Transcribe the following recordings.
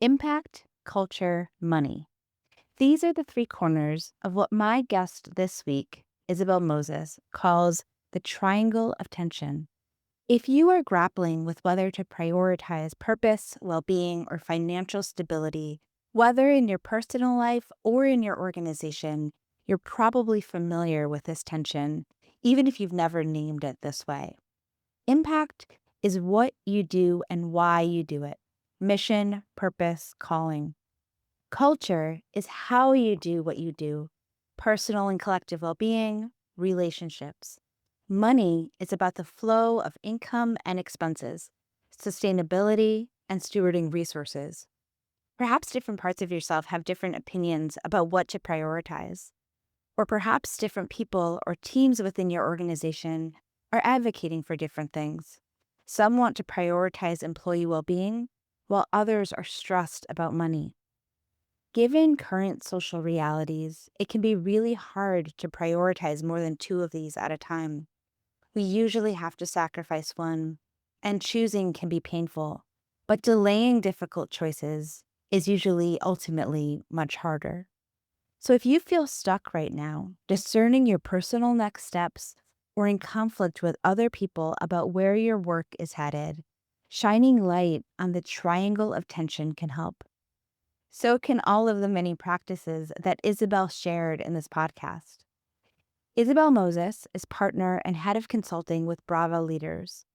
Impact, culture, money. These are the three corners of what my guest this week, Isabelle Moses, calls the triangle of tension. If you are grappling with whether to prioritize purpose, well being, or financial stability, whether in your personal life or in your organization, you're probably familiar with this tension, even if you've never named it this way. Impact is what you do and why you do it. Mission, purpose, calling. Culture is how you do what you do. Personal and collective well being, relationships. Money is about the flow of income and expenses, sustainability, and stewarding resources. Perhaps different parts of yourself have different opinions about what to prioritize. Or perhaps different people or teams within your organization are advocating for different things. Some want to prioritize employee well being, while others are stressed about money. Given current social realities, it can be really hard to prioritize more than two of these at a time. We usually have to sacrifice one, and choosing can be painful. But delaying difficult choices is usually ultimately much harder. So if you feel stuck right now, discerning your personal next steps, or in conflict with other people about where your work is headed, shining light on the triangle of tension can help. So can all of the many practices that Isabelle shared in this podcast. Isabelle Moses is partner and head of consulting with Brava Leaders.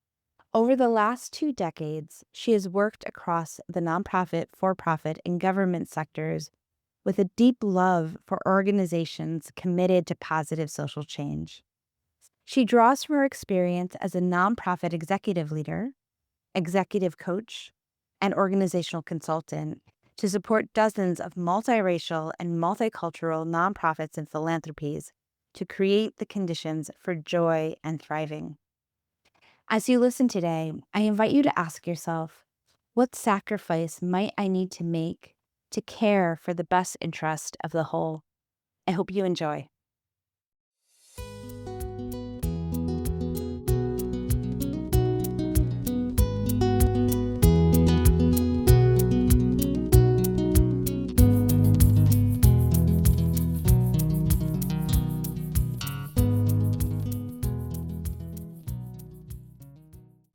Over the last 2 decades, she has worked across the nonprofit, for-profit, and government sectors with a deep love for organizations committed to positive social change. She draws from her experience as a nonprofit executive leader, executive coach, and organizational consultant to support dozens of multiracial and multicultural nonprofits and philanthropies to create the conditions for joy and thriving. As you listen today, I invite you to ask yourself, what sacrifice might I need to make to care for the best interest of the whole? I hope you enjoy.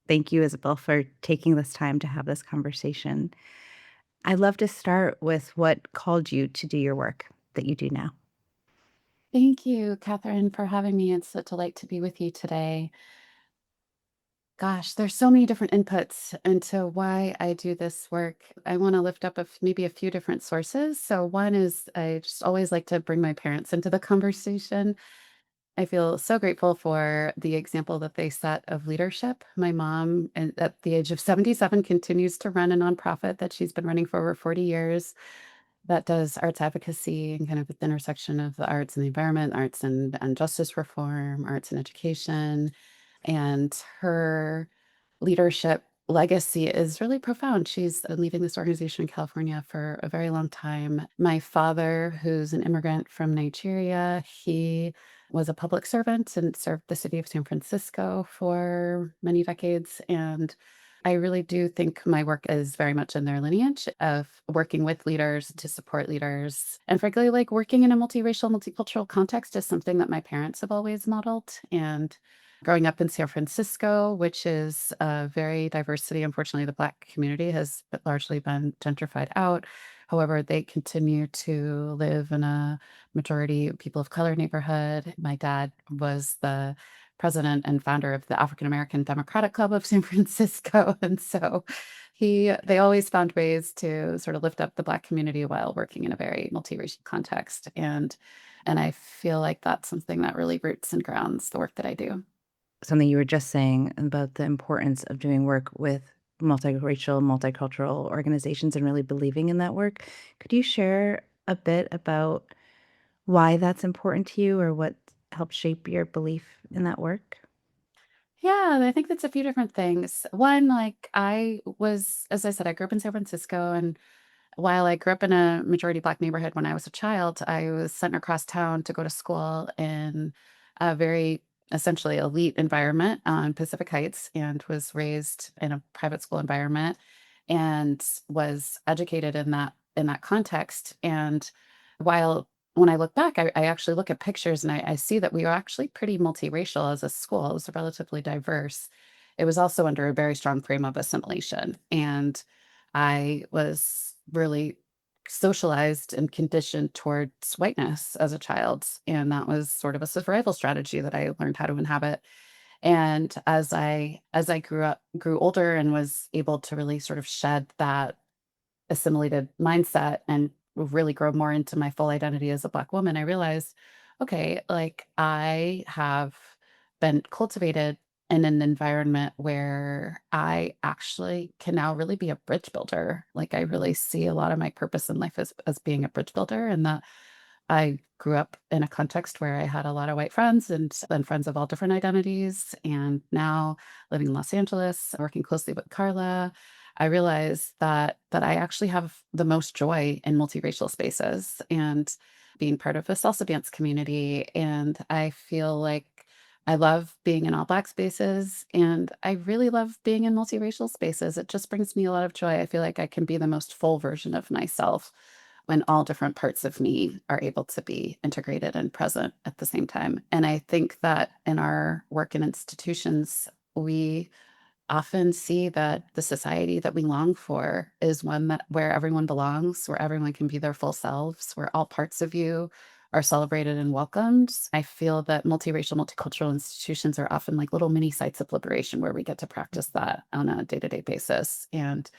Thank you, Isabelle, for taking this time to have this conversation. I'd love to start with what called you to do your work that you do now. Thank you, Catherine, for having me. It's a delight to be with you today. Gosh, there's so many different inputs into why I do this work. I want to lift up maybe a few different sources. So, one is I just always like to bring my parents into the conversation. I feel so grateful for the example that they set of leadership. My mom, at the age of 77, continues to run a nonprofit that she's been running for over 40 years that does arts advocacy and kind of at the intersection of the arts and the environment, arts and justice reform, arts and education. And her leadership legacy is really profound. She's been leading this organization in California for a very long time. My father, who's an immigrant from Nigeria, he was a public servant and served the city of San Francisco for many decades. And I really do think my work is very much in their lineage of working with leaders to support leaders. And frankly, like working in a multiracial, multicultural context is something that my parents have always modeled. And growing up in San Francisco, which is a very diversity, unfortunately, the Black community has largely been gentrified out. However, they continue to live in a majority people of color neighborhood. My dad was the president and founder of the African American Democratic Club of San Francisco. And so they always found ways to sort of lift up the Black community while working in a very multiracial context. And I feel like that's something that really roots and grounds the work that I do. Something you were just saying about the importance of doing work with multiracial, multicultural organizations and really believing in that work. Could you share a bit about why that's important to you or what helped shape your belief in that work? Yeah, I think that's a few different things. One, like as I said, I grew up in San Francisco. And while I grew up in a majority Black neighborhood when I was a child, I was sent across town to go to school in a very essentially elite environment on Pacific Heights and was raised in a private school environment. and was educated in that context. And while when I look back, I actually look at pictures and I see that we were actually pretty multiracial as a school. It was relatively diverse. It was also under a very strong frame of assimilation. And I was really socialized and conditioned towards whiteness as a child. And that was sort of a survival strategy that I learned how to inhabit. And as I grew older and was able to really sort of shed that assimilated mindset and really grow more into my full identity as a Black woman, I realized, okay, like I have been cultivated in an environment where I actually can now really be a bridge builder. Like I really see a lot of my purpose in life as being a bridge builder, and that I grew up in a context where I had a lot of white friends and then friends of all different identities. And now living in Los Angeles, working closely with Carla, I realized that I actually have the most joy in multiracial spaces and being part of a salsa dance community. And I feel like I love being in all Black spaces and I really love being in multiracial spaces. It just brings me a lot of joy. I feel like I can be the most full version of myself when all different parts of me are able to be integrated and present at the same time. And I think that in our work in institutions, we often see that the society that we long for is one that where everyone belongs, where everyone can be their full selves, where all parts of you are celebrated and welcomed. I feel that multiracial, multicultural institutions are often like little mini sites of liberation where we get to practice that on a day-to-day basis. And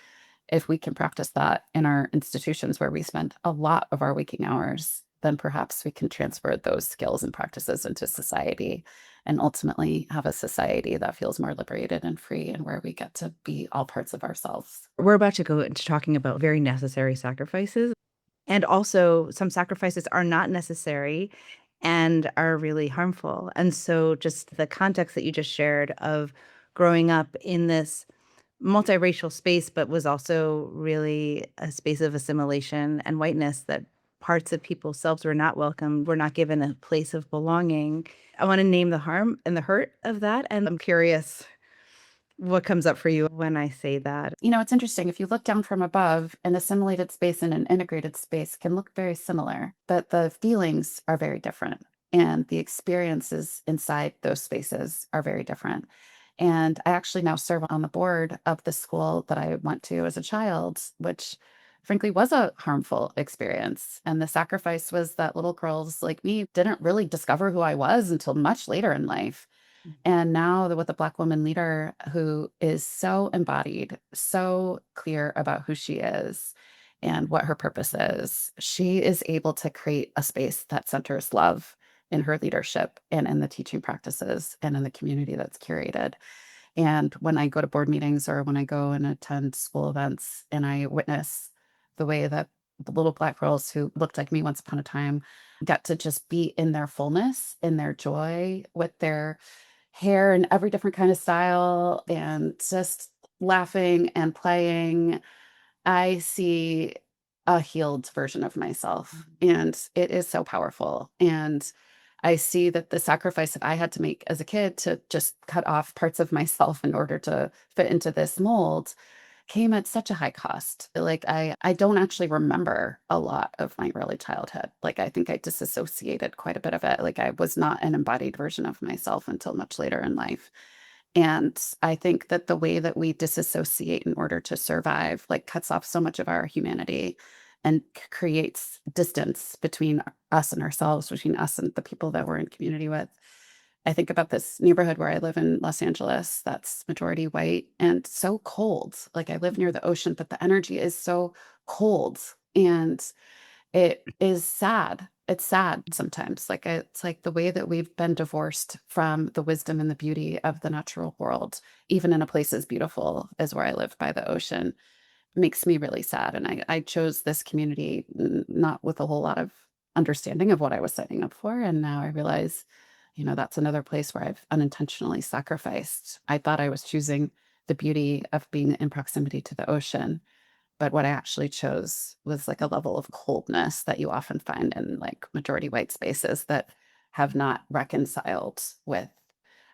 if we can practice that in our institutions where we spend a lot of our waking hours, then perhaps we can transfer those skills and practices into society and ultimately have a society that feels more liberated and free and where we get to be all parts of ourselves. We're about to go into talking about very necessary sacrifices. And also, some sacrifices are not necessary and are really harmful. And so, just the context that you just shared of growing up in this multiracial space, but was also really a space of assimilation and whiteness, that parts of people's selves were not welcomed, were not given a place of belonging. I want to name the harm and the hurt of that. And I'm curious what comes up for you when I say that. You know, it's interesting. If you look down from above, an assimilated space and an integrated space can look very similar, but the feelings are very different. And the experiences inside those spaces are very different. And I actually now serve on the board of the school that I went to as a child, which frankly was a harmful experience. And the sacrifice was that little girls like me didn't really discover who I was until much later in life. And now with a Black woman leader who is so embodied, so clear about who she is and what her purpose is, she is able to create a space that centers love in her leadership and in the teaching practices and in the community that's curated. And when I go to board meetings or when I go and attend school events and I witness the way that the little Black girls who looked like me once upon a time get to just be in their fullness, in their joy, with their hair in every different kind of style and just laughing and playing, I see a healed version of myself, and it is so powerful, and I see that the sacrifice that I had to make as a kid to just cut off parts of myself in order to fit into this mold came at such a high cost. Like, I don't actually remember a lot of my early childhood. Like, I think I disassociated quite a bit of it. Like, I was not an embodied version of myself until much later in life. And I think that the way that we disassociate in order to survive, like, cuts off so much of our humanity and creates distance between us and ourselves, between us and the people that we're in community with. I think about this neighborhood where I live in Los Angeles that's majority white and so cold. Like I live near the ocean, but the energy is so cold and it is sad. It's sad sometimes. Like it's like the way that we've been divorced from the wisdom and the beauty of the natural world, even in a place as beautiful as where I live by the ocean makes me really sad, and I chose this community not with a whole lot of understanding of what I was signing up for, and now I realize, you know, that's another place where I've unintentionally sacrificed. I thought I was choosing the beauty of being in proximity to the ocean, but what I actually chose was, like, a level of coldness that you often find in, like, majority white spaces that have not reconciled with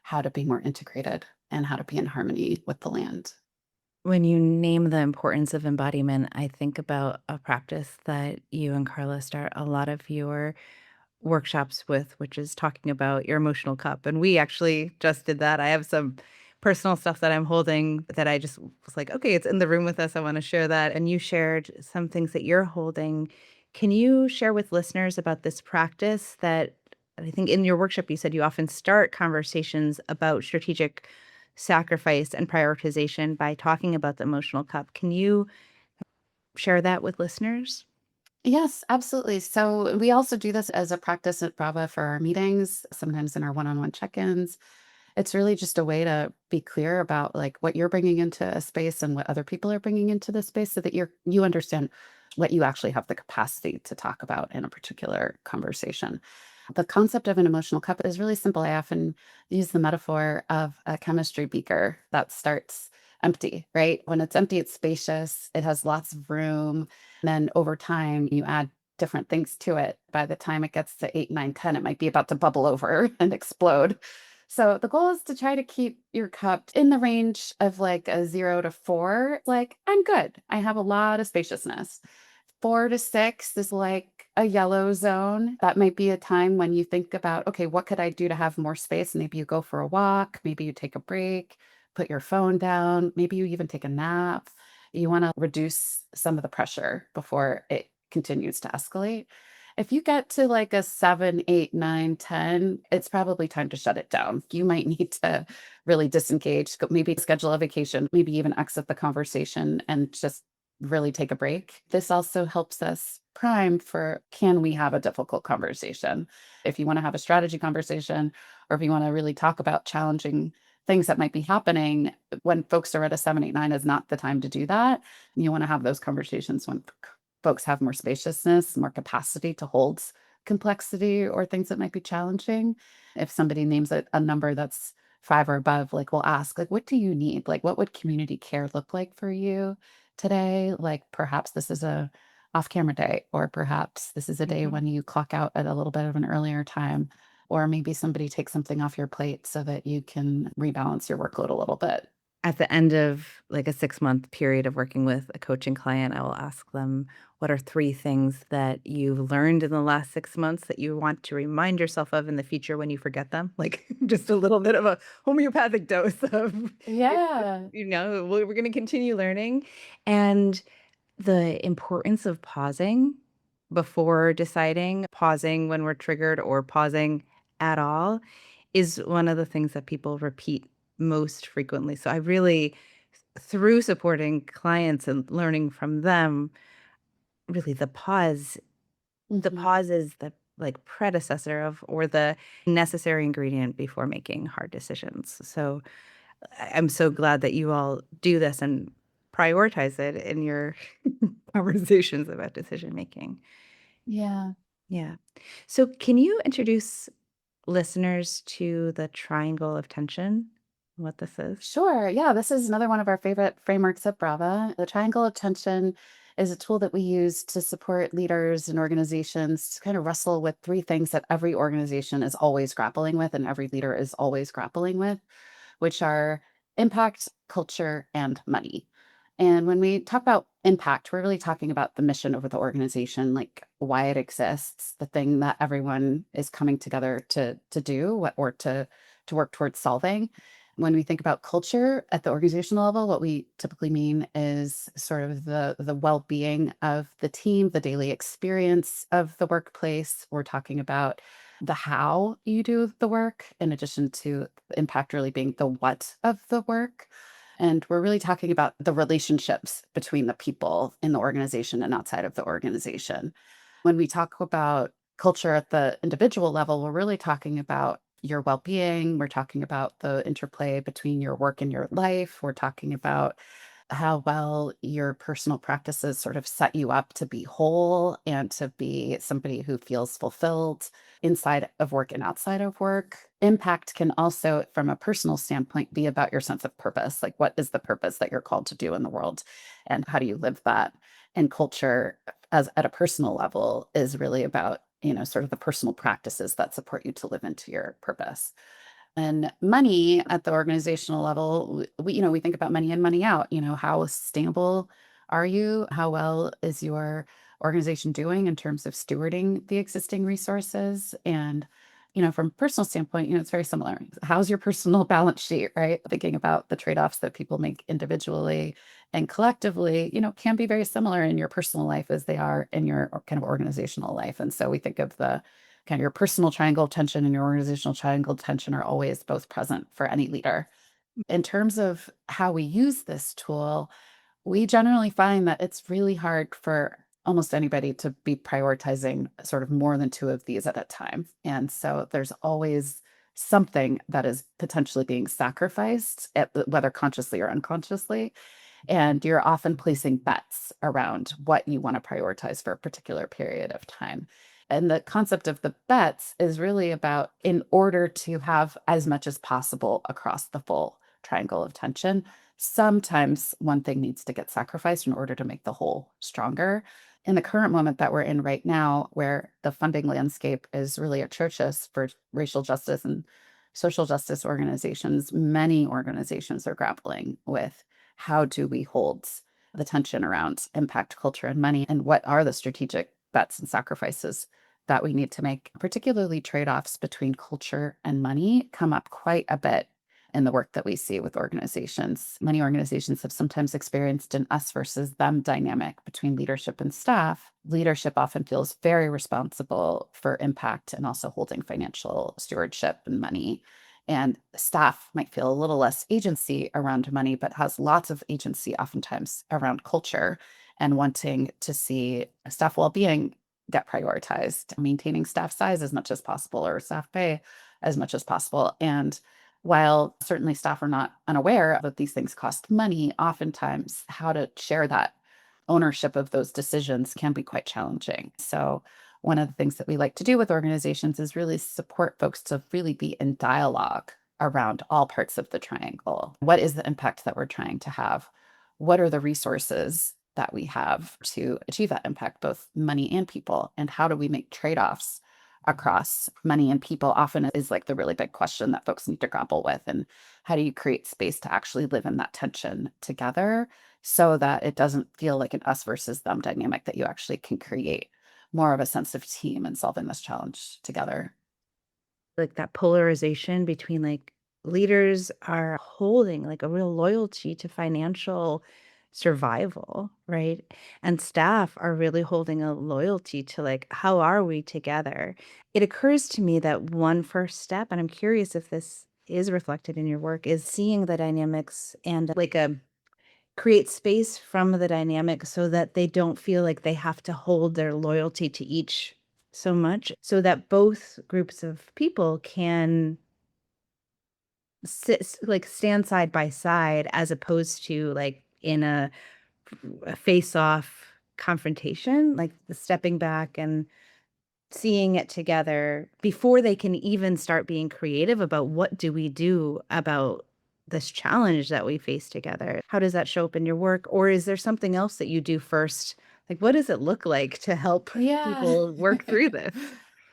how to be more integrated and how to be in harmony with the land. When you name the importance of embodiment, I think about a practice that you and Carla start a lot of your workshops with, which is talking about your emotional cup. And we actually just did that. I have some personal stuff that I'm holding that I just was like, okay, it's in the room with us. I want to share that. And you shared some things that you're holding. Can you share with listeners about this practice that I think in your workshop you said you often start conversations about strategic sacrifice and prioritization by talking about the emotional cup. Can you share that with listeners? Yes, absolutely. So we also do this as a practice at Brava for our meetings, sometimes in our one-on-one check-ins. It's really just a way to be clear about like what you're bringing into a space and what other people are bringing into the space so that you understand what you actually have the capacity to talk about in a particular conversation. The concept of an emotional cup is really simple. I often use the metaphor of a chemistry beaker that starts empty, right? When it's empty, it's spacious, it has lots of room. Then over time, you add different things to it. By the time it gets to 8, 9, 10, it might be about to bubble over and explode. So the goal is to try to keep your cup in the range of like a 0 to 4. Like, I'm good. I have a lot of spaciousness. 4 to 6 is like a yellow zone. That might be a time when you think about, okay, what could I do to have more space? Maybe you go for a walk, maybe you take a break, put your phone down, maybe you even take a nap. You want to reduce some of the pressure before it continues to escalate. If you get to like a 7, 8, 9, 10, it's probably time to shut it down. You might need to really disengage, maybe schedule a vacation, maybe even exit the conversation and just really take a break. This also helps us prime for, can we have a difficult conversation? If you want to have a strategy conversation, or if you want to really talk about challenging things that might be happening when folks are at a 7, 8, 9 is not the time to do that. You want to have those conversations when folks have more spaciousness, more capacity to hold complexity or things that might be challenging. If somebody names a number that's 5 or above, like we'll ask, like, what do you need? Like, what would community care look like for you today? Like, perhaps this is a off camera day, or perhaps this is a day Mhm. when you clock out at a little bit of an earlier time, or maybe somebody takes something off your plate so that you can rebalance your workload a little bit. At the end of, like, a six-month period of working with a coaching client, I will ask them, "What are 3 things that you've learned in the last 6 months that you want to remind yourself of in the future when you forget them?" Like, just a little bit of a homeopathic dose of, Yeah. we're gonna continue learning, and the importance of pausing before deciding, pausing when we're triggered or pausing at all is one of the things that people repeat most frequently. So I really, through supporting clients and learning from them, really the Mhm. pause is the like predecessor of or the necessary ingredient before making hard decisions. So I'm so glad that you all do this and prioritize it in your conversations about decision making. Yeah. Yeah. So can you introduce listeners to the triangle of tension, what this is? Sure. Yeah, this is another one of our favorite frameworks at Brava. The triangle of tension is a tool that we use to support leaders and organizations to kind of wrestle with three things that every organization is always grappling with and every leader is always grappling with, which are impact, culture, and money. And when we talk about impact, we're really talking about the mission of the organization, like why it exists, the thing that everyone is coming together to do or to work towards solving. When we think about culture at the organizational level, what we typically mean is sort of the well-being of the team, the daily experience of the workplace. We're talking about the how you do the work, in addition to the impact really being the what of the work. And we're really talking about the relationships between the people in the organization and outside of the organization. When we talk about culture at the individual level, we're really talking about your well being. We're talking about the interplay between your work and your life. We're talking about how well your personal practices sort of set you up to be whole and to be somebody who feels fulfilled inside of work and outside of work. Impact can also, from a personal standpoint, be about your sense of purpose. Like, what is the purpose that you're called to do in the world? And how do you live that? And culture, as at a personal level, is really about, sort of the personal practices that support you to live into your purpose. And money at the organizational level, we think about money in, money out. How sustainable are you? How well is your organization doing in terms of stewarding the existing resources? And, from a personal standpoint, it's very similar. How's your personal balance sheet, right? Thinking about the trade-offs that people make individually and collectively, can be very similar in your personal life as they are in your kind of organizational life. And so we think of the kind of your personal triangle of tension and your organizational triangle of tension are always both present for any leader. In terms of how we use this tool, we generally find that it's really hard for almost anybody to be prioritizing sort of more than two of these at a time. And so there's always something that is potentially being sacrificed, whether consciously or unconsciously. And you're often placing bets around what you want to prioritize for a particular period of time. And the concept of the bets is really about in order to have as much as possible across the full triangle of tension, sometimes one thing needs to get sacrificed in order to make the whole stronger. In the current moment that we're in right now, where the funding landscape is really atrocious for racial justice and social justice organizations, many organizations are grappling with how do we hold the tension around impact culture and money, and what are the strategic bets and sacrifices that we need to make. Particularly trade-offs between culture and money come up quite a bit in the work that we see with organizations. Many organizations have sometimes experienced an us versus them dynamic between leadership and staff. Leadership often feels very responsible for impact and also holding financial stewardship and money. And staff might feel a little less agency around money, but has lots of agency oftentimes around culture and wanting to see staff well-being get prioritized, maintaining staff size as much as possible or staff pay as much as possible. And while certainly staff are not unaware that these things cost money, oftentimes how to share that ownership of those decisions can be quite challenging. So, one of the things that we like to do with organizations is really support folks to really be in dialogue around all parts of the triangle. What is the impact that we're trying to have? What are the resources that we have to achieve that impact, both money and people? And how do we make trade offs across money and people? Often is like the really big question that folks need to grapple with. And how do you create space to actually live in that tension together so that it doesn't feel like an us versus them dynamic, that you actually can create more of a sense of team and solving this challenge together? Like that polarization between like leaders are holding like a real loyalty to financial survival, right? And staff are really holding a loyalty to like, how are we together? It occurs to me that one first step, and I'm curious if this is reflected in your work, is seeing the dynamics and like a create space from the dynamic so that they don't feel like they have to hold their loyalty to each so much, so that both groups of people can like stand side by side as opposed to like in a face off confrontation, like the stepping back and seeing it together before they can even start being creative about what do we do about this challenge that we face together. How does that show up in your work? Or is there something else that you do first? Like, what does it look like to help Yeah. people work through this?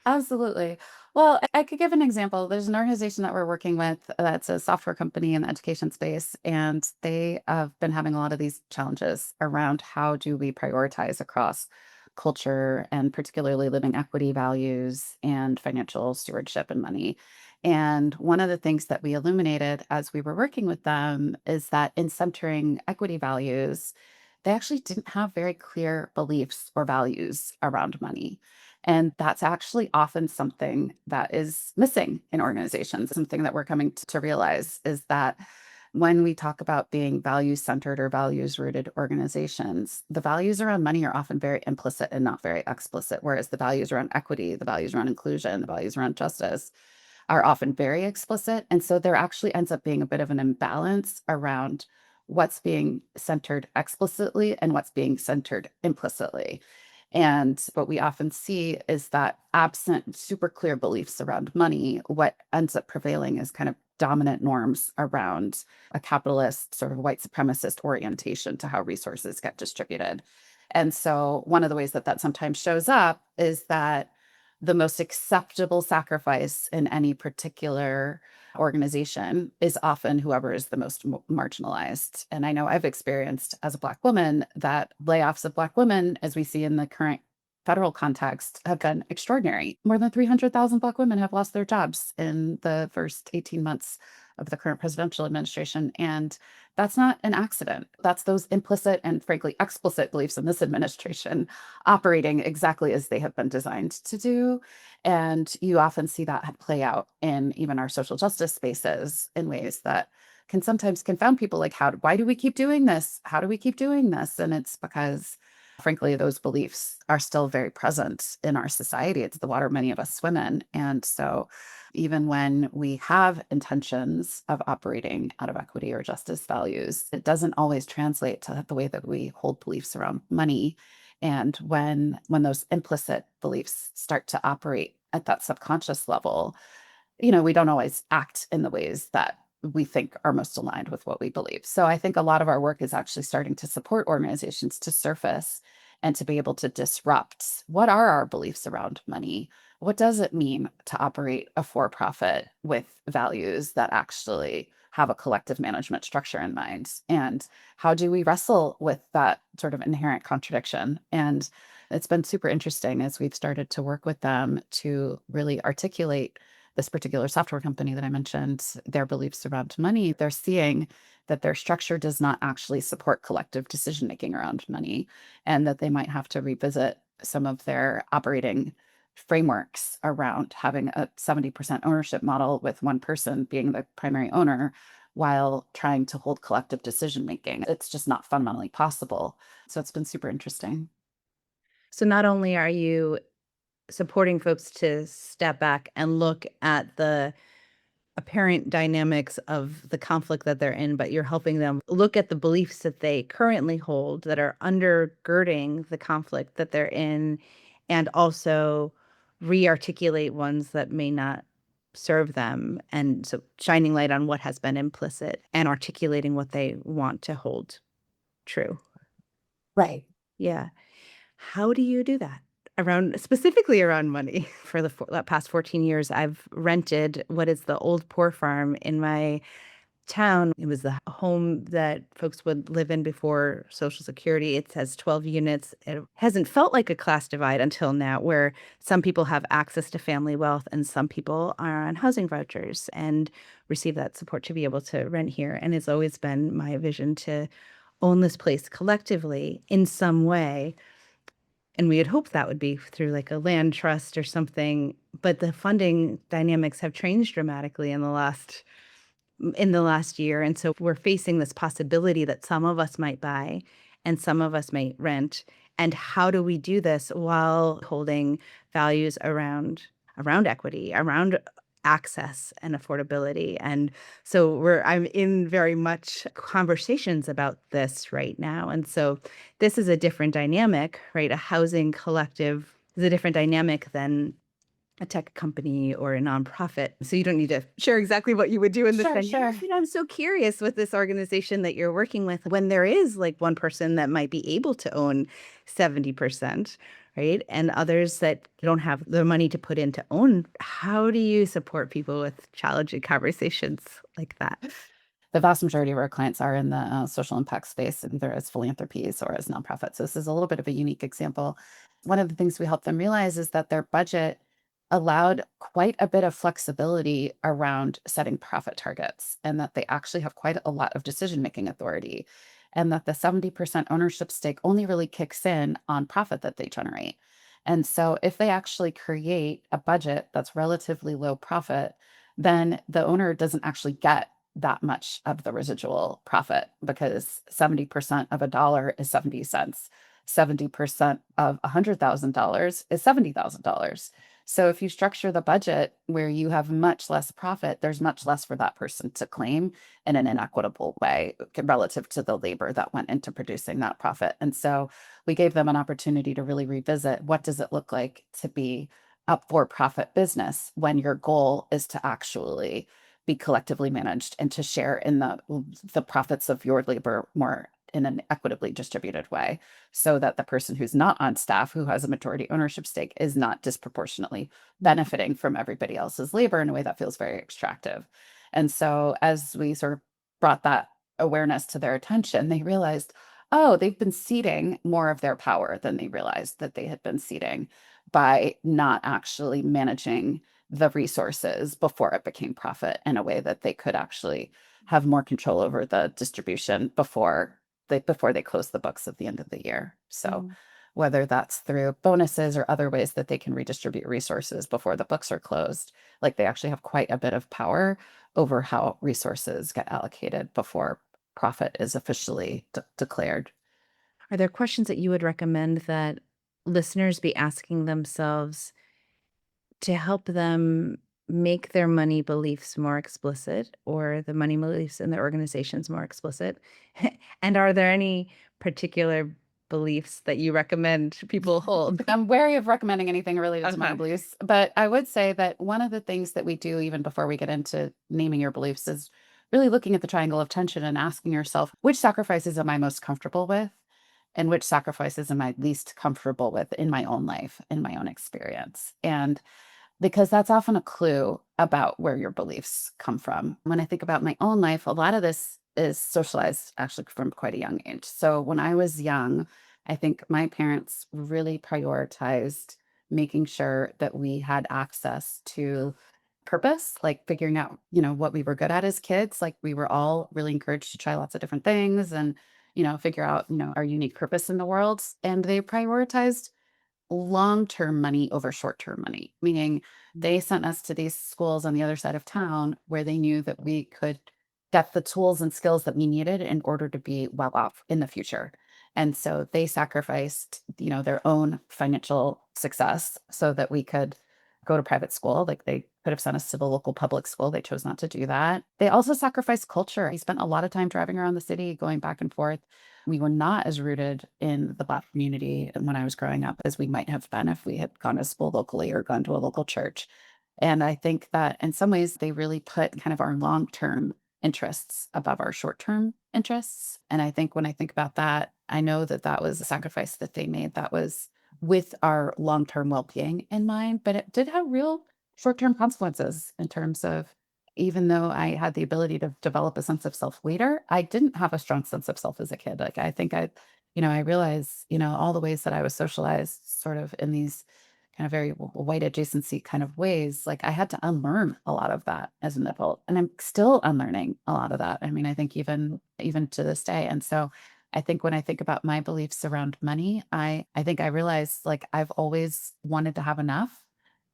Absolutely. Well, I could give an example. There's an organization that we're working with that's a software company in the education space, and they have been having a lot of these challenges around how do we prioritize across culture and particularly living equity values and financial stewardship and money. And one of the things that we illuminated as we were working with them is that in centering equity values, they actually didn't have very clear beliefs or values around money. And that's actually often something that is missing in organizations. Something that we're coming to realize is that when we talk about being values centered or values rooted organizations, the values around money are often very implicit and not very explicit. Whereas the values around equity, the values around inclusion, the values around justice are often very explicit. And so there actually ends up being a bit of an imbalance around what's being centered explicitly and what's being centered implicitly. And what we often see is that absent super clear beliefs around money, what ends up prevailing is kind of dominant norms around a capitalist, sort of white supremacist orientation to how resources get distributed. And so, one of the ways that that sometimes shows up is that the most acceptable sacrifice in any particular organization is often whoever is the most marginalized. And I know I've experienced as a Black woman that layoffs of Black women, as we see in the current federal context, have been extraordinary. More than 300,000 Black women have lost their jobs in the first 18 months of the current presidential administration. And that's not an accident. That's those implicit and frankly explicit beliefs in this administration operating exactly as they have been designed to do. And you often see that play out in even our social justice spaces in ways that can sometimes confound people, like, why do we keep doing this? How do we keep doing this? And it's because frankly those beliefs are still very present in our society. It's the water many of us swim in. And so even when we have intentions of operating out of equity or justice values, it doesn't always translate to the way that we hold beliefs around money. And when those implicit beliefs start to operate at that subconscious level, we don't always act in the ways that we think are most aligned with what we believe. So I think a lot of our work is actually starting to support organizations to surface and to be able to disrupt what are our beliefs around money? What does it mean to operate a for profit with values that actually have a collective management structure in mind? And how do we wrestle with that sort of inherent contradiction? And it's been super interesting as we've started to work with them to really articulate this particular software company that I mentioned, their beliefs around money. They're seeing that their structure does not actually support collective decision making around money, and that they might have to revisit some of their operating frameworks around having a 70% ownership model with one person being the primary owner while trying to hold collective decision making. It's just not fundamentally possible. So it's been super interesting. So not only are you supporting folks to step back and look at the apparent dynamics of the conflict that they're in, but you're helping them look at the beliefs that they currently hold that are undergirding the conflict that they're in, and also re-articulate ones that may not serve them. And so shining light on what has been implicit and articulating what they want to hold true. Right. Yeah. How do you do that? Around specifically around money. For the past 14 years, I've rented what is the old poor farm in my town. It was the home that folks would live in before Social Security. It has 12 units. It hasn't felt like a class divide until now, where some people have access to family wealth and some people are on housing vouchers and receive that support to be able to rent here. And it's always been my vision to own this place collectively in some way, and we had hoped that would be through like a land trust or something, but the funding dynamics have changed dramatically in the last year, and so we're facing this possibility that some of us might buy and some of us might rent, and how do we do this while holding values around equity, around access and affordability? And so I'm in very much conversations about this right now, and so this is a different dynamic, right? A housing collective is a different dynamic than a tech company or a nonprofit. So you don't need to share exactly what you would do in this Sure, dynamic. sure. But I'm so curious with this organization that you're working with, when there is like one person that might be able to own 70%, right? And others that don't have the money to put in to own. How do you support people with challenging conversations like that? The vast majority of our clients are in the social impact space, either as philanthropies or as nonprofits. So this is a little bit of a unique example. One of the things we help them realize is that their budget allowed quite a bit of flexibility around setting profit targets, and that they actually have quite a lot of decision making authority, and that the 70% ownership stake only really kicks in on profit that they generate. And so if they actually create a budget that's relatively low profit, then the owner doesn't actually get that much of the residual profit, because 70% of a dollar is 70 cents. 70% of $100,000 is $70,000. So if you structure the budget where you have much less profit, there's much less for that person to claim in an inequitable way relative to the labor that went into producing that profit. And so we gave them an opportunity to really revisit, what does it look like to be a for-profit business when your goal is to actually be collectively managed and to share in the profits of your labor more in an equitably distributed way, so that the person who's not on staff, who has a majority ownership stake, is not disproportionately benefiting from everybody else's labor in a way that feels very extractive. And so as we sort of brought that awareness to their attention, they realized, oh, they've been ceding more of their power than they realized that they had been ceding by not actually managing the resources before it became profit in a way that they could actually have more control over the distribution before they close the books at the end of the year. So Mhm. whether that's through bonuses or other ways that they can redistribute resources before the books are closed, like they actually have quite a bit of power over how resources get allocated before profit is officially declared. Are there questions that you would recommend that listeners be asking themselves to help them make their money beliefs more explicit or the money beliefs in their organizations more explicit? And are there any particular beliefs that you recommend people hold? I'm wary of recommending anything related to money Okay. beliefs, but I would say that one of the things that we do even before we get into naming your beliefs is really looking at the triangle of tension and asking yourself, which sacrifices am I most comfortable with? And which sacrifices am I least comfortable with in my own life, in my own experience? And because that's often a clue about where your beliefs come from. When I think about my own life, a lot of this is socialized actually from quite a young age. So when I was young, I think my parents really prioritized making sure that we had access to purpose, like figuring out, what we were good at as kids. Like we were all really encouraged to try lots of different things and, figure out, our unique purpose in the world. And they prioritized long-term money over short-term money, meaning they sent us to these schools on the other side of town where they knew that we could get the tools and skills that we needed in order to be well off in the future. And so they sacrificed, their own financial success so that we could go to private school. Like they could have sent us to the local public school. They chose not to do that. They also sacrificed culture. I spent a lot of time driving around the city, going back and forth. We were not as rooted in the Black community when I was growing up as we might have been if we had gone to school locally or gone to a local church. And I think that in some ways, they really put kind of our long term interests above our short term interests. And I think when I think about that, I know that that was a sacrifice that they made that was with our long term well being in mind, but it did have real short term consequences in terms of even though I had the ability to develop a sense of self later, I didn't have a strong sense of self as a kid. Like I think I realized, all the ways that I was socialized sort of in these kind of very white adjacency kind of ways, like I had to unlearn a lot of that as an adult. And I'm still unlearning a lot of that. I mean, I think even to this day. And so I think when I think about my beliefs around money, I think I realized like I've always wanted to have enough.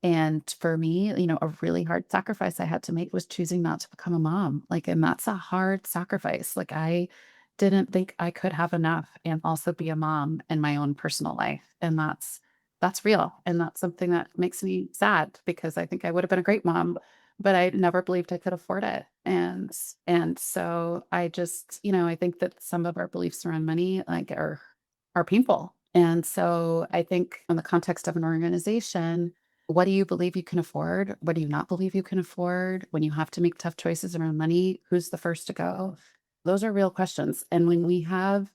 And for me, a really hard sacrifice I had to make was choosing not to become a mom. Like, and that's a hard sacrifice. Like, I didn't think I could have enough and also be a mom in my own personal life. And that's real. And that's something that makes me sad because I think I would have been a great mom, but I never believed I could afford it. And so I just, I think that some of our beliefs around money like are painful. And so I think in the context of an organization, what do you believe you can afford? What do you not believe you can afford? When you have to make tough choices around money, who's the first to go? Those are real questions. And when we have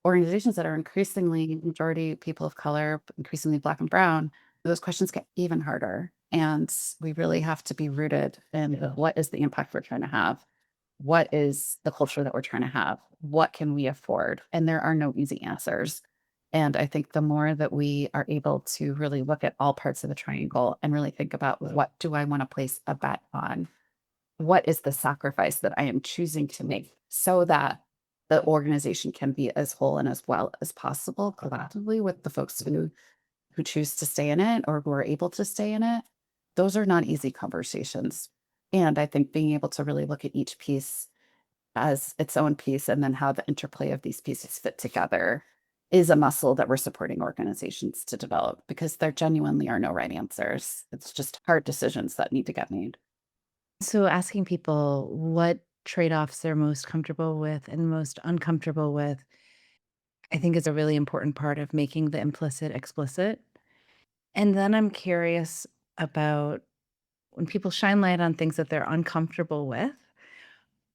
organizations that are increasingly majority people of color, increasingly Black and brown, those questions get even harder. And we really have to be rooted in what is the impact we're trying to have? What is the culture that we're trying to have? What can we afford? And there are no easy answers. And I think the more that we are able to really look at all parts of the triangle and really think about what do I want to place a bet on? What is the sacrifice that I am choosing to make so that the organization can be as whole and as well as possible collectively with the folks who choose to stay in it or who are able to stay in it. Those are not easy conversations. And I think being able to really look at each piece as its own piece and then how the interplay of these pieces fit together is a muscle that we're supporting organizations to develop because there genuinely are no right answers. It's just hard decisions that need to get made. So asking people what trade-offs they're most comfortable with and most uncomfortable with, I think is a really important part of making the implicit explicit. And then I'm curious about when people shine light on things that they're uncomfortable with,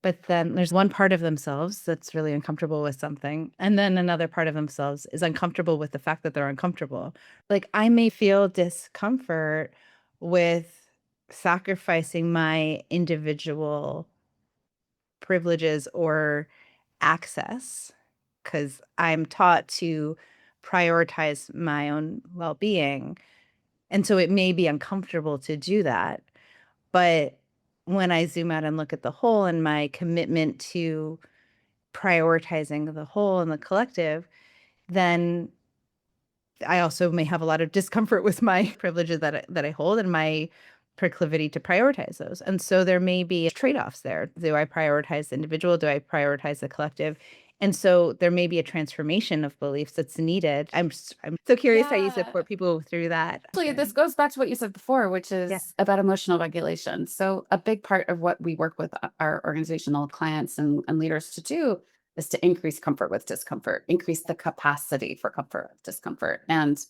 but then there's one part of themselves that's really uncomfortable with something, and then another part of themselves is uncomfortable with the fact that they're uncomfortable. Like, I may feel discomfort with sacrificing my individual privileges or access, because I'm taught to prioritize my own well-being, and so it may be uncomfortable to do that, but when I zoom out and look at the whole and my commitment to prioritizing the whole and the collective, then I also may have a lot of discomfort with my privileges that I hold and my proclivity to prioritize those. And so there may be trade-offs there. Do I prioritize the individual? Do I prioritize the collective? And so there may be a transformation of beliefs that's needed. I'm so curious how you Yeah. support people through that Actually, this journey. goes back to what you said before, which Yeah. is about emotional regulation. So, a big part of what we work with our organizational clients and leaders to do is to increase comfort with discomfort, increase the capacity for comfort with discomfort. And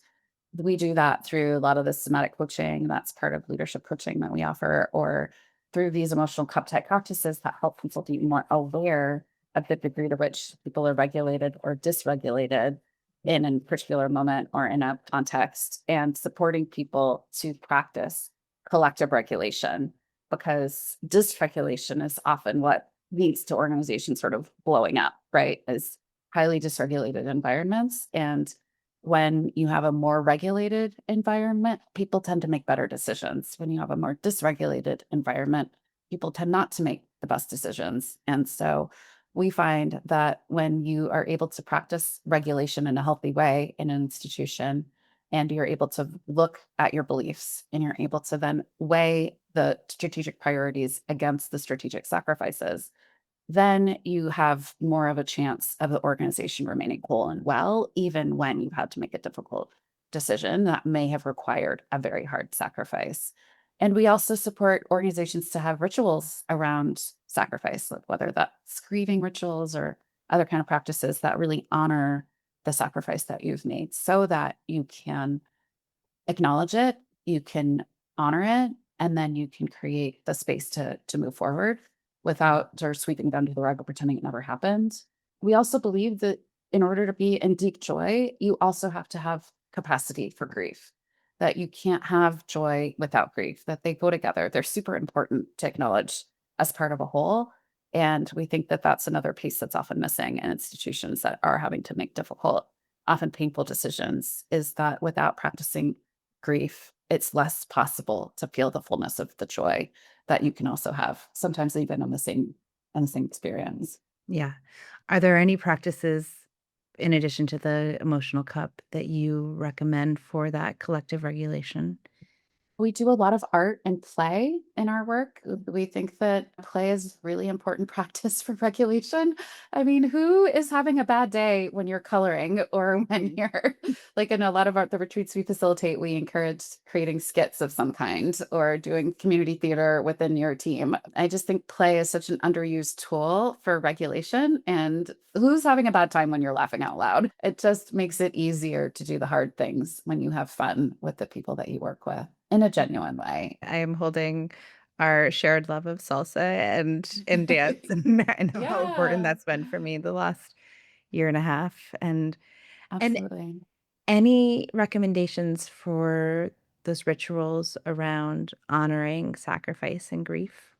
we do that through a lot of the somatic coaching. That's part of leadership coaching that we offer, or through these emotional cup type practices that help people to be more aware of the degree to which people are regulated or dysregulated in a particular moment or in a context, and supporting people to practice collective regulation, because dysregulation is often what leads to organizations sort of blowing up, right? Is highly dysregulated environments. And when you have a more regulated environment, people tend to make better decisions. When you have a more dysregulated environment, people tend not to make the best decisions. And so we find that when you are able to practice regulation in a healthy way in an institution, and you're able to look at your beliefs and you're able to then weigh the strategic priorities against the strategic sacrifices, then you have more of a chance of the organization remaining whole and well, even when you had to make a difficult decision that may have required a very hard sacrifice. And we also support organizations to have rituals around sacrifice, like whether that's grieving rituals or other kind of practices that really honor the sacrifice that you've made, so that you can acknowledge it, you can honor it, and then you can create the space to move forward without sort of sweeping it under the rug or pretending it never happened. We also believe that in order to be in deep joy, you also have to have capacity for grief. That you can't have joy without grief, that they go together. They're super important to acknowledge as part of a whole. And we think that that's another piece that's often missing in institutions that are having to make difficult, often painful decisions, is that without practicing grief, it's less possible to feel the fullness of the joy that you can also have, sometimes even on the same experience. Yeah. Are there any practices in addition to the emotional cup that you recommend for that collective regulation? We do a lot of art and play in our work. We think that play is really important practice for regulation. I mean, who is having a bad day when you're coloring or when you're like in a lot of the retreats we facilitate, we encourage creating skits of some kind or doing community theater within your team. I just think play is such an underused tool for regulation. And who's having a bad time when you're laughing out loud? It just makes it easier to do the hard things when you have fun with the people that you work with in a genuine way. I am holding our shared love of salsa and dance, and I know how important Yeah, that's been for me the last year and a half, and absolutely. any recommendations for those rituals around honoring sacrifice and grief?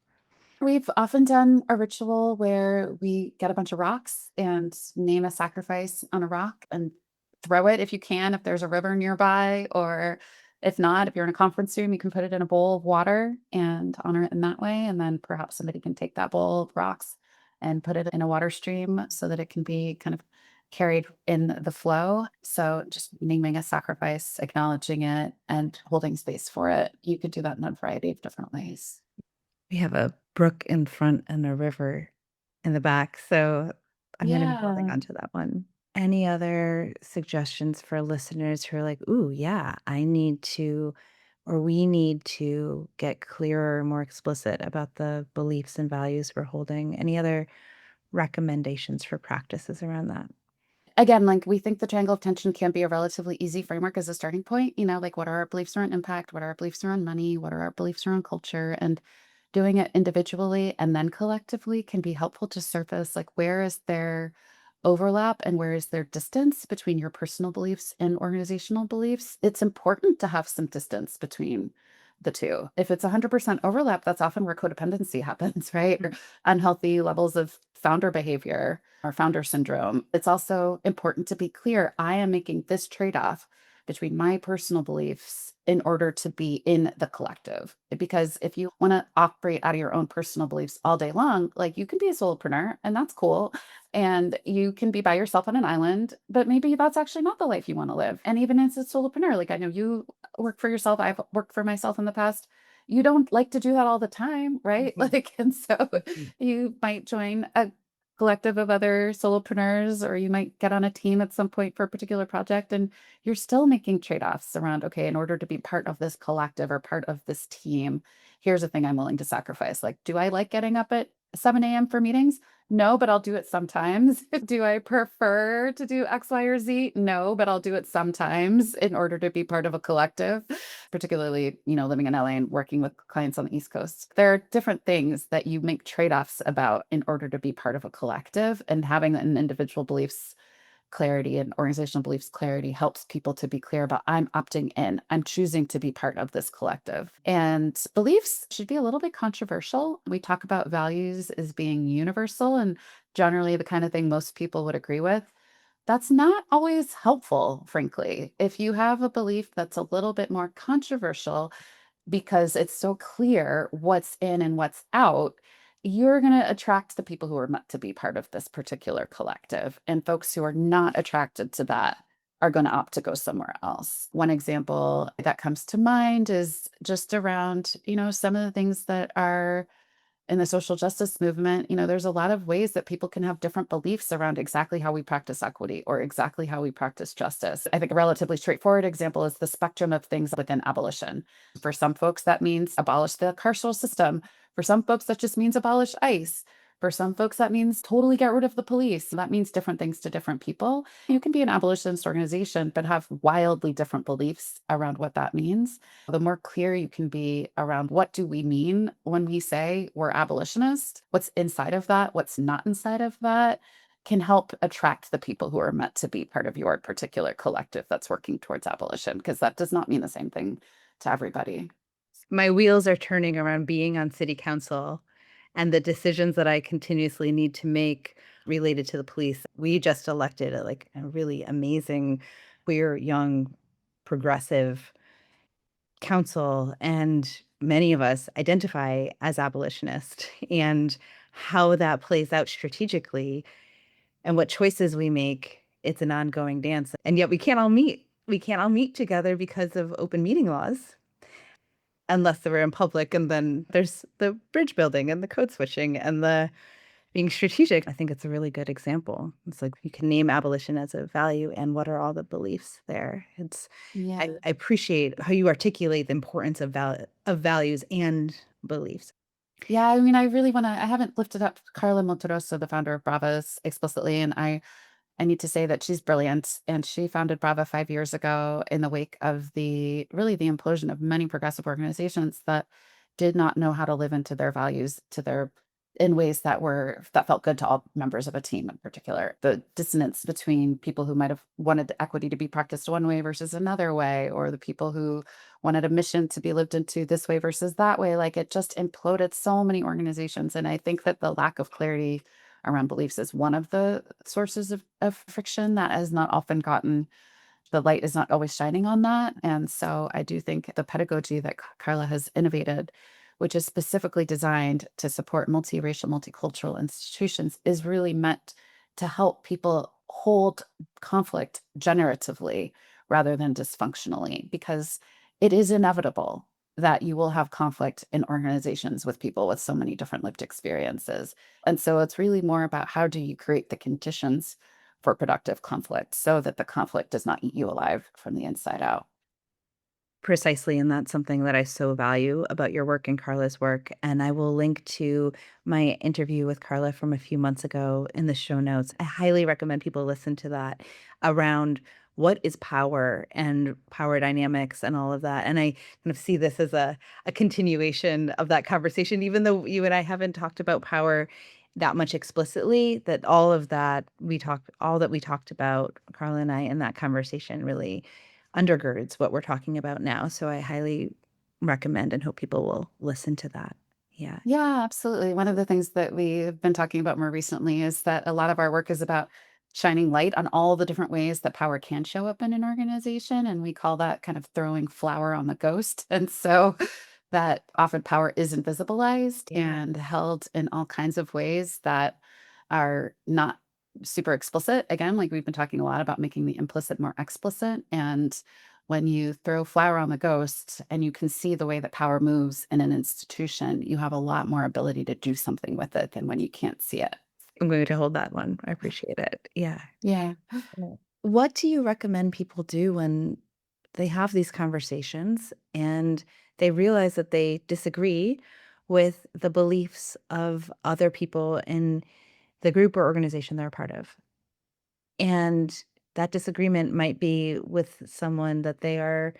We've often done a ritual where we get a bunch of rocks and name a sacrifice on a rock and throw it if you can, if there's a river nearby, or if not, if you're in a conference room, you can put it in a bowl of water and honor it in that way. And then perhaps somebody can take that bowl of rocks and put it in a water stream so that it can be kind of carried in the flow. So just naming a sacrifice, acknowledging it, and holding space for it. You could do that in a variety of different ways. We have a brook in front and a river in the back, so I'm gonna be holding Yeah. on to that one. Any other suggestions for listeners who are like, "Ooh, yeah, I need to," or "We need to get clearer, more explicit about the beliefs and values we're holding." Any other recommendations for practices around that? Again, like, we think the triangle of tension can be a relatively easy framework as a starting point, like, what are our beliefs around impact? What are our beliefs around money? What are our beliefs around culture? And doing it individually and then collectively can be helpful to surface, like, where is there overlap and where is there distance between your personal beliefs and organizational beliefs? It's important to have some distance between the two. If it's 100% overlap, that's often where codependency happens, right? Or unhealthy levels of founder behavior or founder syndrome. It's also important to be clear I am making this trade off between my personal beliefs in order to be in the collective. Because if you want to operate out of your own personal beliefs all day long, like you can be a solopreneur and that's cool. And you can be by yourself on an island, but maybe that's actually not the life you want to live. And even as a solopreneur, like I know you work for yourself, I've worked for myself in the past. You don't like to do that all the time, right? Mhm. Like, and so Mm. you might join a collective of other solopreneurs, or you might get on a team at some point for a particular project, and you're still making trade-offs around, okay, in order to be part of this collective or part of this team, here's a thing I'm willing to sacrifice. Like, do I like getting up at 7 a.m. for meetings? No, but I'll do it sometimes. Do I prefer to do X, Y, or Z? No, but I'll do it sometimes in order to be part of a collective, particularly, living in LA and working with clients on the East Coast. There are different things that you make trade-offs about in order to be part of a collective, and having an individual beliefs clarity and organizational beliefs clarity helps people to be clear about I'm opting in. I'm choosing to be part of this collective. And beliefs should be a little bit controversial. We talk about values as being universal and generally the kind of thing most people would agree with. That's not always helpful, frankly. If you have a belief that's a little bit more controversial, because it's so clear what's in and what's out, you're going to attract the people who are meant to be part of this particular collective. And folks who are not attracted to that are going to opt to go somewhere else. One example that comes to mind is just around, some of the things that are in the social justice movement, there's a lot of ways that people can have different beliefs around exactly how we practice equity or exactly how we practice justice. I think a relatively straightforward example is the spectrum of things within abolition. For some folks, that means abolish the carceral system. For some folks, that just means abolish ICE. For some folks, that means totally get rid of the police. That means different things to different people. You can be an abolitionist organization, but have wildly different beliefs around what that means. The more clear you can be around what do we mean when we say we're abolitionist, what's inside of that, what's not inside of that, can help attract the people who are meant to be part of your particular collective that's working towards abolition, because that does not mean the same thing to everybody. My wheels are turning around being on city council and the decisions that I continuously need to make related to the police. We just elected a really amazing queer young progressive council, and many of us identify as abolitionist, and how that plays out strategically and what choices we make, it's an ongoing dance. And yet we can't all meet. We can't all meet together because of open meeting laws unless they were in public. And then there's the bridge building and the code switching and the being strategic. I think it's a really good example. It's like you can name abolition as a value and what are all the beliefs there. Yeah. I appreciate how you articulate the importance of values and beliefs. Yeah, I mean, I really want to. I haven't lifted up Carla Monteroso, the founder of Bravas, explicitly, and I need to say that she's brilliant, and she founded Brava 5 years ago in the wake of the implosion of many progressive organizations that did not know how to live into their values to their in ways that felt good to all members of a team in particular. The dissonance between people who might have wanted the equity to be practiced one way versus another way, or the people who wanted a mission to be lived into this way versus that way, like it just imploded so many organizations. And I think that the lack of clarity around beliefs is one of the sources of friction that has not often gotten the light is not always shining on that. And so I do think the pedagogy that Carla has innovated, which is specifically designed to support multiracial, multicultural institutions, is really meant to help people hold conflict generatively rather than dysfunctionally, because it is inevitable that you will have conflict in organizations with people with so many different lived experiences. And so it's really more about how do you create the conditions for productive conflict so that the conflict does not eat you alive from the inside out. Precisely, and that's something that I so value about your work and Carla's work, and I will link to my interview with Carla from a few months ago in the show notes. I highly recommend people listen to that around what is power and power dynamics and all of that, and I kind of see this as a continuation of that conversation, even though you and I haven't talked about power that much explicitly, that all that we talked about, Carla and I, in that conversation really undergirds what we're talking about now. So I highly recommend and hope people will listen to that. Yeah. Yeah, absolutely. One of the things that we've been talking about more recently is that a lot of our work is about shining light on all the different ways that power can show up in an organization. And we call that kind of throwing flour on the ghost. And so that often power is invisibilized Yeah. and held in all kinds of ways that are not super explicit. Again, like we've been talking a lot about making the implicit more explicit. And when you throw flour on the ghost and you can see the way that power moves in an institution, you have a lot more ability to do something with it than when you can't see it. I'm going to hold that one. I appreciate it. Yeah. Yeah. Yeah. What do you recommend people do when they have these conversations and they realize that they disagree with the beliefs of other people in the group or organization they're a part of? And that disagreement might be with someone that they are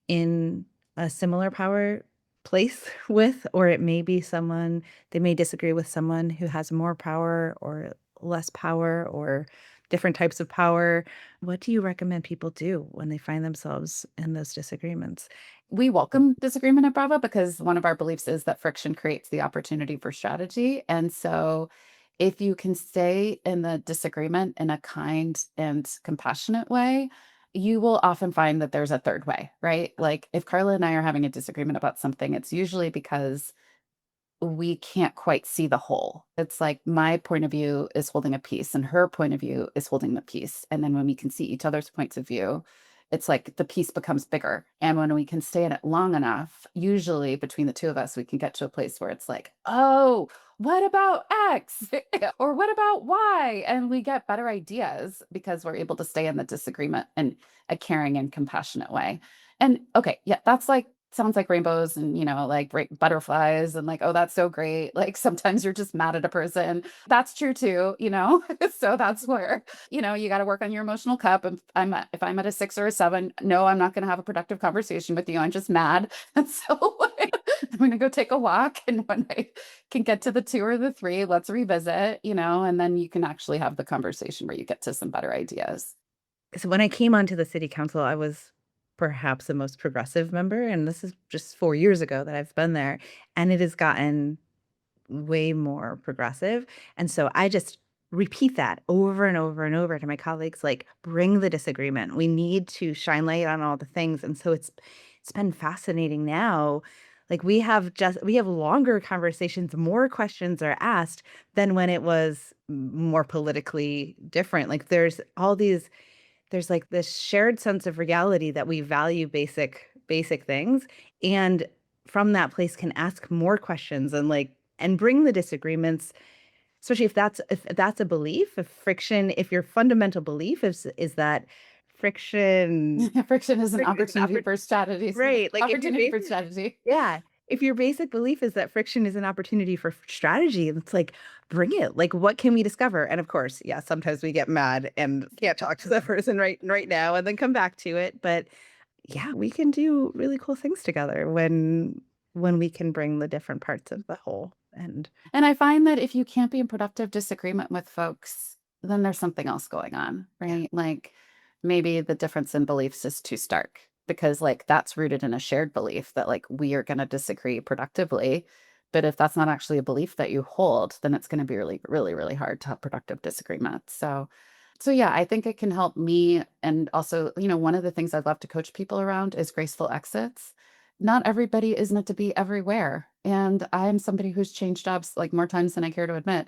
in a similar power place with, or it may be someone they may disagree with someone who has more power or less power or different types of power. What do you recommend people do when they find themselves in those disagreements? We welcome disagreement at Brava because one of our beliefs is that friction creates the opportunity for strategy. And so, if you can stay in the disagreement in a kind and compassionate way, you will often find that there's a third way, right? Like if Carla and I are having a disagreement about something, it's usually because we can't quite see the whole. It's like my point of view is holding a piece and her point of view is holding the piece. And then when we can see each other's points of view, it's like the piece becomes bigger. And when we can stay in it long enough, usually between the two of us, we can get to a place where it's like, oh, what about X? Or what about Y? And we get better ideas because we're able to stay in the disagreement in a caring and compassionate way. And okay, yeah, that's like sounds like rainbows and, like butterflies and like, oh, that's so great. Like sometimes you're just mad at a person. That's true too. So that's where, you got to work on your emotional cup. And if I'm at a 6 or a 7, no, I'm not going to have a productive conversation with you. I'm just mad. And so I'm going to go take a walk. And when I can get to the 2 or the 3, let's revisit, and then you can actually have the conversation where you get to some better ideas. So when I came onto the city council, I was perhaps the most progressive member, and this is just 4 years ago that I've been there, and it has gotten way more progressive, and so I just repeat that over and over and over to my colleagues, like, "Bring the disagreement. We need to shine light on all the things," and so it's been fascinating now. Like, we have longer conversations, more questions are asked than when it was more politically different. Like, there's, like, this shared sense of reality that we value basic things, and from that place can ask more questions and, like and bring the disagreements, especially if that's a belief, if your fundamental belief is that friction Friction is an friction is an opportunity for strategies. right, like, if your Opportunity for basic strategy. yeah, if your basic belief is that friction is an opportunity for strategy, it's like, bring it. Like, what can we discover? And of course, yeah, sometimes we get mad and can't talk to the person right now and then come back to it. But yeah, we can do really cool things together when we can bring the different parts of the whole. And And I find that if you can't be in productive disagreement with folks, then there's something else going on, yeah, right? Like maybe the difference in beliefs is too stark because like that's rooted in a shared belief that like we are going to disagree productively. But if that's not actually a belief that you hold, then it's going to be really, really, really hard to have productive disagreement. So yeah, I think it can help me. And also, one of the things I'd love to coach people around is graceful exits. Not everybody is meant to be everywhere. And I'm somebody who's changed jobs like more times than I care to admit.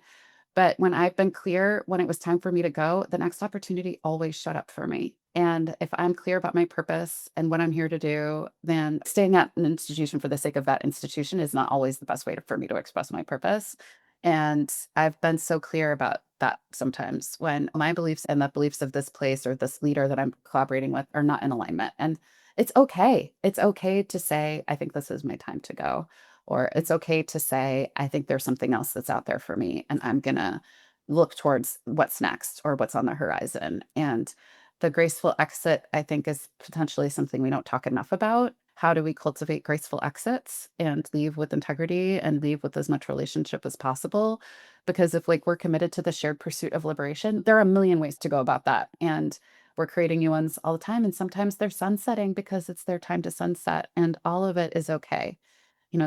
But when I've been clear when it was time for me to go, the next opportunity always showed up for me. And if I'm clear about my purpose and what I'm here to do, then staying at an institution for the sake of that institution is not always the best way for me to express my purpose. And I've been so clear about that sometimes when my beliefs and the beliefs of this place or this leader that I'm collaborating with are not in alignment. And it's okay. It's okay to say, I think this is my time to go. Or it's okay to say, I think there's something else that's out there for me, and I'm going to look towards what's next or what's on the horizon. And the graceful exit, I think, is potentially something we don't talk enough about. How do we cultivate graceful exits and leave with integrity and leave with as much relationship as possible? Because if like we're committed to the shared pursuit of liberation, there are a million ways to go about that. And We're creating new ones all the time, and sometimes they're sunsetting because it's their time to sunset, and all of it is okay.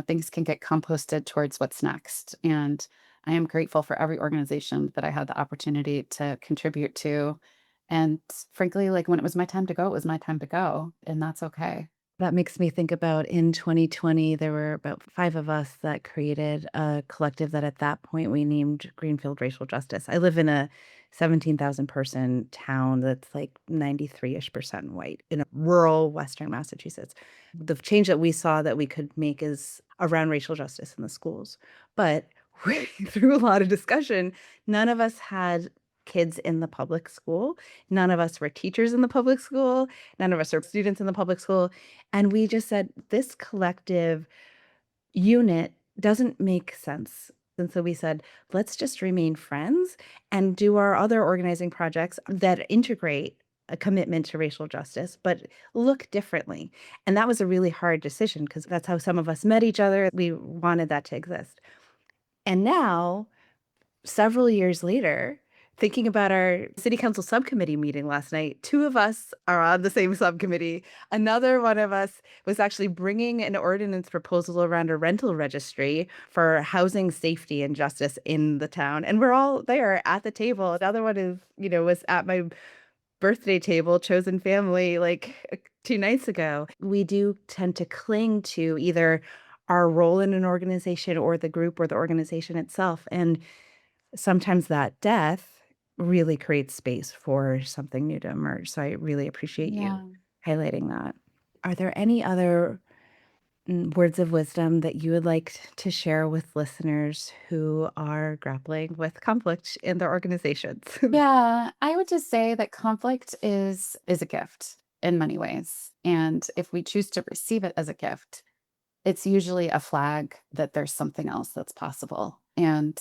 Things can get composted towards what's next. And I am grateful for every organization that I had the opportunity to contribute to. And frankly, like when it was my time to go, it was my time to go. And that's okay. That makes me think about in 2020, there were about 5 of us that created a collective that at that point we named Greenfield Racial Justice. I live in a 17,000 person town that's like 93-ish% white in a rural Western Massachusetts. The change that we saw that we could make is around racial justice in the schools. But through a lot of discussion, none of us had kids in the public school. None of us were teachers in the public school. None of us are students in the public school. And we just said, this collective unit doesn't make sense. And so we said, let's just remain friends and do our other organizing projects that integrate a commitment to racial justice, but look differently. And that was a really hard decision because that's how some of us met each other. We wanted that to exist. And now several years later, thinking about our city council subcommittee meeting last night, 2 of us are on the same subcommittee. Another one of us was actually bringing an ordinance proposal around a rental registry for housing safety and justice in the town, and we're all there at the table. Another one is, was at my birthday table, chosen family, like, 2 nights ago. We do tend to cling to either our role in an organization or the group or the organization itself, and sometimes that death really creates space for something new to emerge. So I really appreciate you Yeah. highlighting that. Are there any other words of wisdom that you would like to share with listeners who are grappling with conflict in their organizations? Yeah, I would just say that conflict is a gift in many ways. And if we choose to receive it as a gift, it's usually a flag that there's something else that's possible. And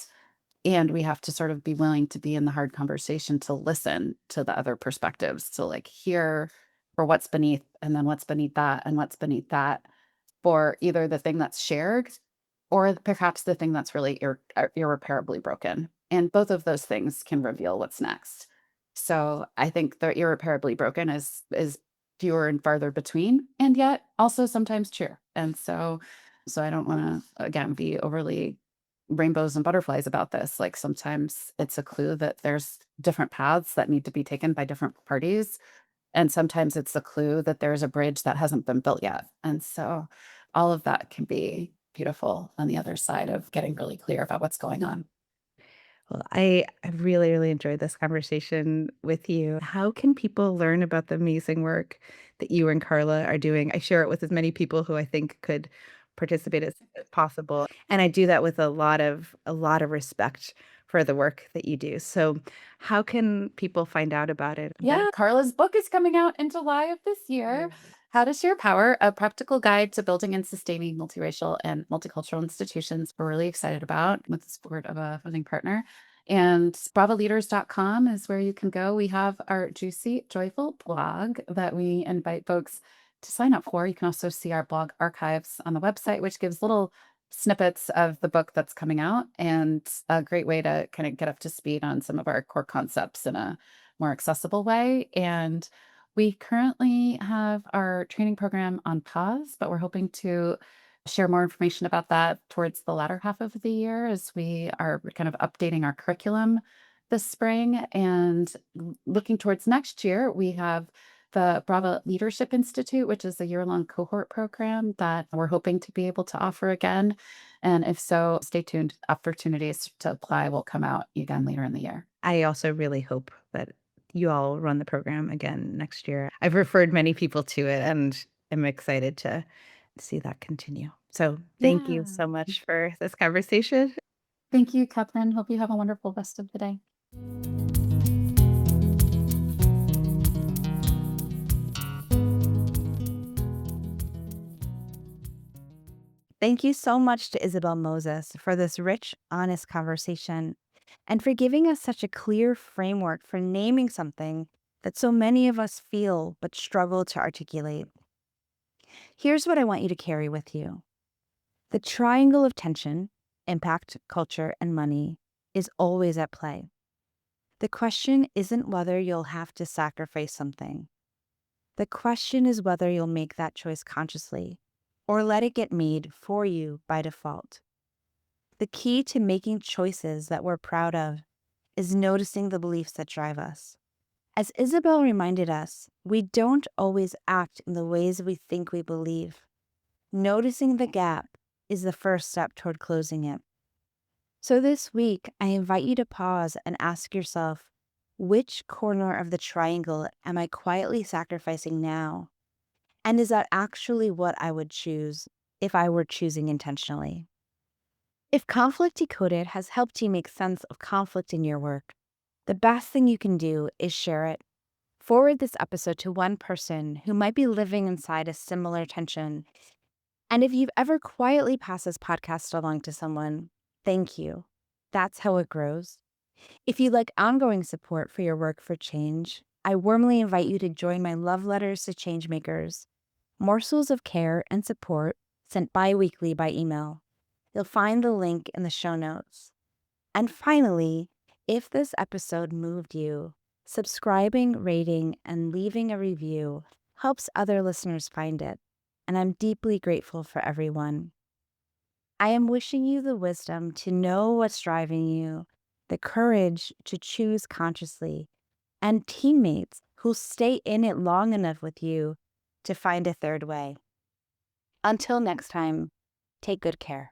we have to sort of be willing to be in the hard conversation to listen to the other perspectives, to like hear for what's beneath and then what's beneath that and what's beneath that for either the thing that's shared or perhaps the thing that's really irreparably broken. And both of those things can reveal what's next. So I think the irreparably broken is fewer and farther between, and yet also sometimes true. And so I don't want to again be overly rainbows and butterflies about this. Like sometimes it's a clue that there's different paths that need to be taken by different parties, and sometimes it's a clue that there's a bridge that hasn't been built yet. And so all of that can be beautiful on the other side of getting really clear about what's going on. Well, I really, really enjoyed this conversation with you. How can people learn about the amazing work that you and Carla are doing? I share it with as many people who I think could participate as possible, and I do that with a lot of respect for the work that you do. So, how can people find out about it? Yeah, Carla's book is coming out in July of this year. Yes. How to Share Power, a practical guide to building and sustaining multiracial and multicultural institutions. We're really excited about with the support of a funding partner. And bravaleaders.com is where you can go. We have our Juicy Joyful blog that we invite folks to sign up for. You can also see our blog archives on the website, which gives little snippets of the book that's coming out and a great way to kind of get up to speed on some of our core concepts in a more accessible way. And we currently have our training program on pause, but we're hoping to share more information about that towards the latter half of the year as we are kind of updating our curriculum this spring. And looking towards next year, we have the Brava Leadership Institute, which is a year-long cohort program that we're hoping to be able to offer again. And if so, stay tuned. Opportunities to apply will come out again later in the year. I also really hope that you all run the program again next year. I've referred many people to it and am excited to see that continue. So thank you Yeah. so much for this conversation. Thank you, Catherine. Hope you have a wonderful rest of the day. Thank you so much to Isabel Moses for this rich, honest conversation and for giving us such a clear framework for naming something that so many of us feel but struggle to articulate. Here's what I want you to carry with you. The triangle of tension, impact, culture, and money, is always at play. The question isn't whether you'll have to sacrifice something. The question is whether you'll make that choice consciously or let it get made for you by default. The key to making choices that we're proud of is noticing the beliefs that drive us. As Isabel reminded us, we don't always act in the ways we think we believe. Noticing the gap is the first step toward closing it. So this week, I invite you to pause and ask yourself, which corner of the triangle am I quietly sacrificing now? And is that actually what I would choose if I were choosing intentionally? If Conflict Decoded has helped you make sense of conflict in your work, the best thing you can do is share it. Forward this episode to one person who might be living inside a similar tension. And if you've ever quietly passed this podcast along to someone, thank you. That's how it grows. If you'd like ongoing support for your work for change, I warmly invite you to join my Love Letters to Changemakers, morsels of care and support sent bi-weekly by email. You'll find the link in the show notes. And finally, if this episode moved you, subscribing, rating, and leaving a review helps other listeners find it, and I'm deeply grateful for everyone. I am wishing you the wisdom to know what's driving you, the courage to choose consciously, and teammates who'll stay in it long enough with you to find a third way. Until next time, take good care.